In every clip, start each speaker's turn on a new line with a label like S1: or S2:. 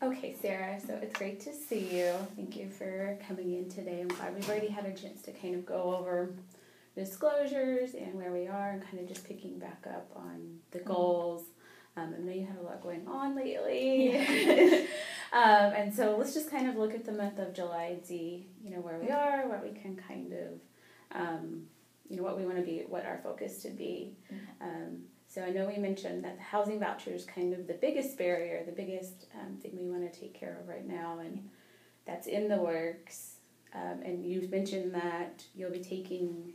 S1: Okay, Sarah, so it's great to see you. Thank you for coming in today. I'm glad we've already had a chance to kind of go over disclosures and where we are and kind of just picking back up on the goals. I know you had a lot going on lately. And so let's just kind of look at the month of July and see, where we are, what we can kind of, what we want to be, what our focus should be. So I know we mentioned that the housing voucher is kind of the biggest barrier, the biggest thing we want to take care of right now, and that's in the works. And you mentioned that you'll be taking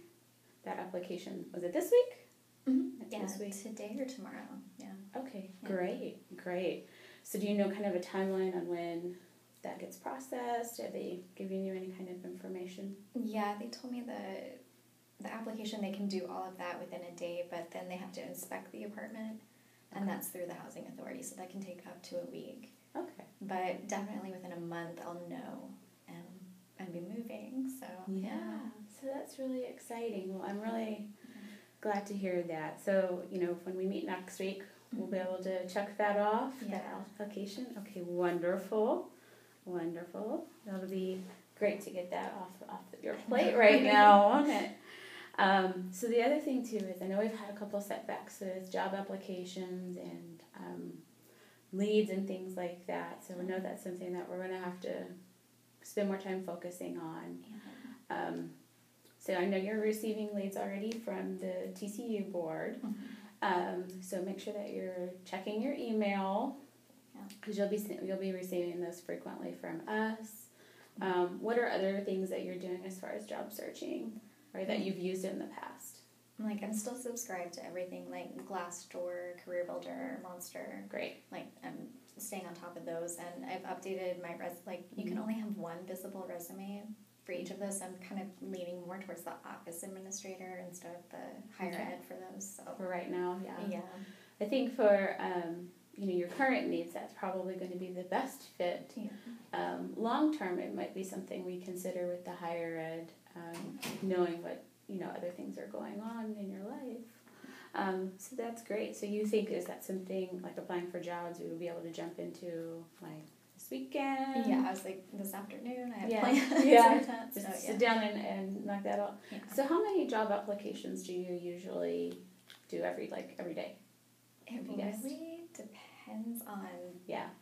S1: that application. Was it this week?
S2: Mm-hmm. Yeah,
S1: this week?
S2: Today or tomorrow. Yeah.
S1: Okay, great. So do you know kind of a timeline on when that gets processed? Are they giving you any kind of information?
S2: Yeah, they told me the application, they can do all of that within a day, but then they have to inspect the apartment, and that's through the housing authority, so that can take up to a week.
S1: Okay.
S2: But definitely within a month I'll know and be moving, so
S1: yeah. So that's really exciting. Well, I'm really glad to hear that. So, when we meet next week, we'll be able to check that off, that application. Okay, wonderful. That'll be great to get that off your plate right now, won't it? So the other thing too is I know we've had a couple setbacks with job applications and leads and things like that. So we know that's something that we're going to have to spend more time focusing on. Yeah. So I know you're receiving leads already from the TCU board. So make sure that you're checking your email because you'll be receiving those frequently from us. What are other things that you're doing as far as job searching? Or that you've used in the past?
S2: I'm still subscribed to everything like Glassdoor, Career Builder, Monster.
S1: Great.
S2: I'm staying on top of those, and I've updated my you can only have one visible resume for each of those. So I'm kind of leaning more towards the office administrator instead of the higher ed for those. So.
S1: For right now,
S2: Yeah.
S1: I think for your current needs, that's probably going to be the best fit.
S2: Yeah.
S1: Long term, it might be something we consider with the higher ed. Knowing what other things are going on in your life, so that's great. So you think is that something like applying for jobs we would be able to jump into this weekend?
S2: Yeah, I was this afternoon. I have plans.
S1: Just sit down and knock that out. Yeah. So how many job applications do you usually do every day?
S2: It really depends on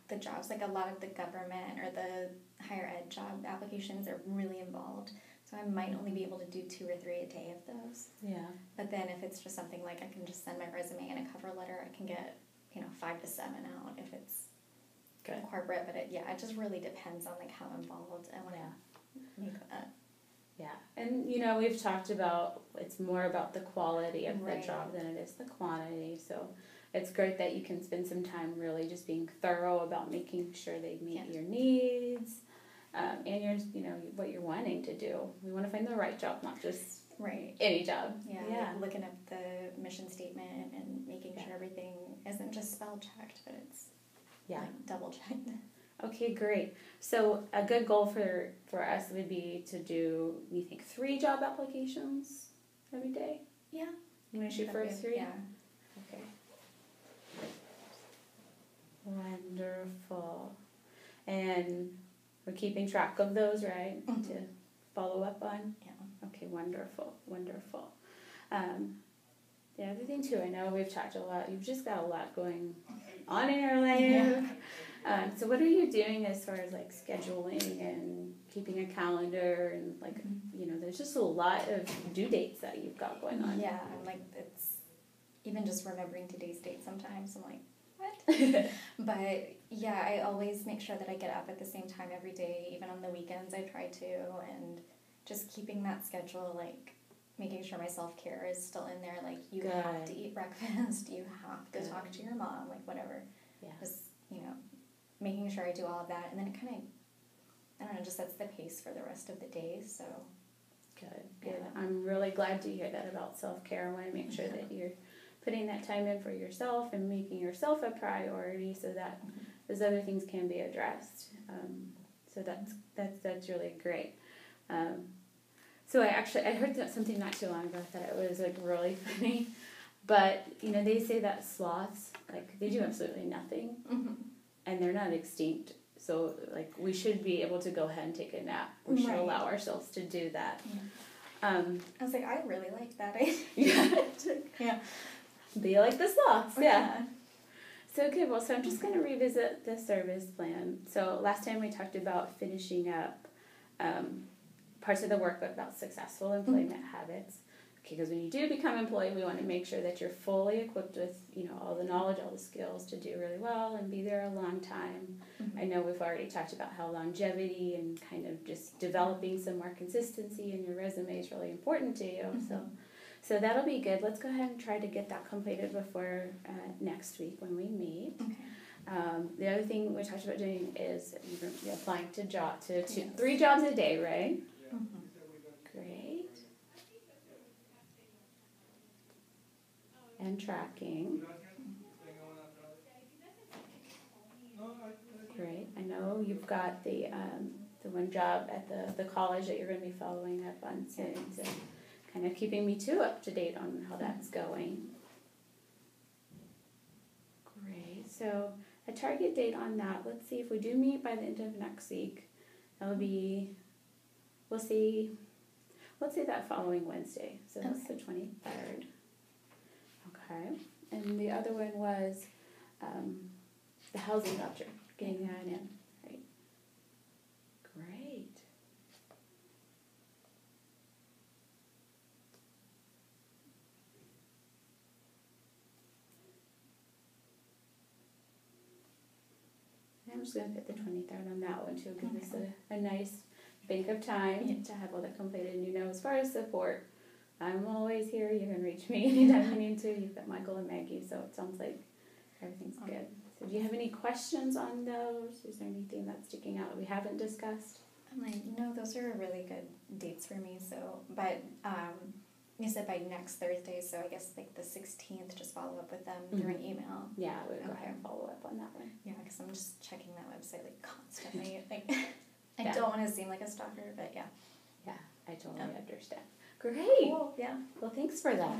S2: the jobs. A lot of the government or the higher ed job applications are really involved. So I might only be able to do 2 or 3 a day of those. Yeah. But then if it's just something I can just send my resume and a cover letter, I can get 5 to 7 out if it's good corporate. But it just really depends on how involved I want to make that.
S1: Yeah, and we've talked about it's more about the quality of the job than it is the quantity. So it's great that you can spend some time really just being thorough about making sure they meet your needs. And what you're wanting to do. We want to find the right job, not just any job.
S2: Yeah. Looking up the mission statement and making sure everything isn't just spell checked, but it's double checked.
S1: Okay, great. So a good goal for us would be to do, you think, 3 job applications every day?
S2: Yeah.
S1: You want to shoot for 3?
S2: Yeah.
S1: Okay. Wonderful. And we're keeping track of those, right? Mm-hmm. To follow up on?
S2: Yeah.
S1: Okay, wonderful. The other thing, too, I know we've talked a lot. You've just got a lot going on in your life. Yeah. So what are you doing as far as, scheduling and keeping a calendar and, there's just a lot of due dates that you've got going on.
S2: Yeah, it's even just remembering today's date sometimes. I'm like, what? But yeah, I always make sure that I get up at the same time every day, even on the weekends I try to, and just keeping that schedule, making sure my self-care is still in there, you Good. Have to eat breakfast, you have to talk to your mom, whatever. Yeah. Just, making sure I do all of that, and then it kind of, I don't know, just sets the pace for the rest of the day, so.
S1: Good. Yeah. I'm really glad to hear that about self-care. I want to make sure that you're putting that time in for yourself and making yourself a priority so that those other things can be addressed. So that's really great. So I heard something not too long ago that it was really funny, but they say that sloths they do absolutely nothing, and they're not extinct So, like, we should be able to go ahead and take a nap. We should allow ourselves to do that.
S2: Yeah. I was like, I really like that idea.
S1: Yeah. Be like the sloths. Yeah. So, okay, well, so I'm just going to revisit the service plan. So last time we talked about finishing up parts of the workbook about successful employment habits. Okay, because when you do become employed, we want to make sure that you're fully equipped with, all the knowledge, all the skills to do really well and be there a long time. I know we've already talked about how longevity and kind of just developing some more consistency in your resume is really important to you. So that'll be good. Let's go ahead and try to get that completed before next week when we meet.
S2: Okay.
S1: The other thing we talked about doing is you're applying to 3 jobs a day, right? Great. And tracking. Great. I know you've got the one job at the college that you're going to be following up on soon. So kind of keeping me up to date on how that's going. Great. So a target date on that. Let's see if we do meet by the end of next week. That'll be. Let's say that following Wednesday. So that's the 23rd. Okay. And the other one was the housing voucher, getting that in. Right. Great. I'm just going to put the 23rd on that one too. Give us a nice bank of time to have all that completed. And as far as support, I'm always here. You can reach me anytime you need to. You've got Michael and Maggie, so it sounds like everything's good. So do you have any questions on those? Is there anything that's sticking out that we haven't discussed?
S2: I'm like, no, those are really good dates for me. So, but you said by next Thursday, so I guess like the 16th, just follow up with them through an email.
S1: Yeah, I would go ahead and follow up on that one.
S2: Yeah, because I'm just checking that website like constantly. Like, I don't want to seem like a stalker, but yeah.
S1: Yeah, I totally understand. Great.
S2: Cool. Yeah.
S1: Well, thanks for that.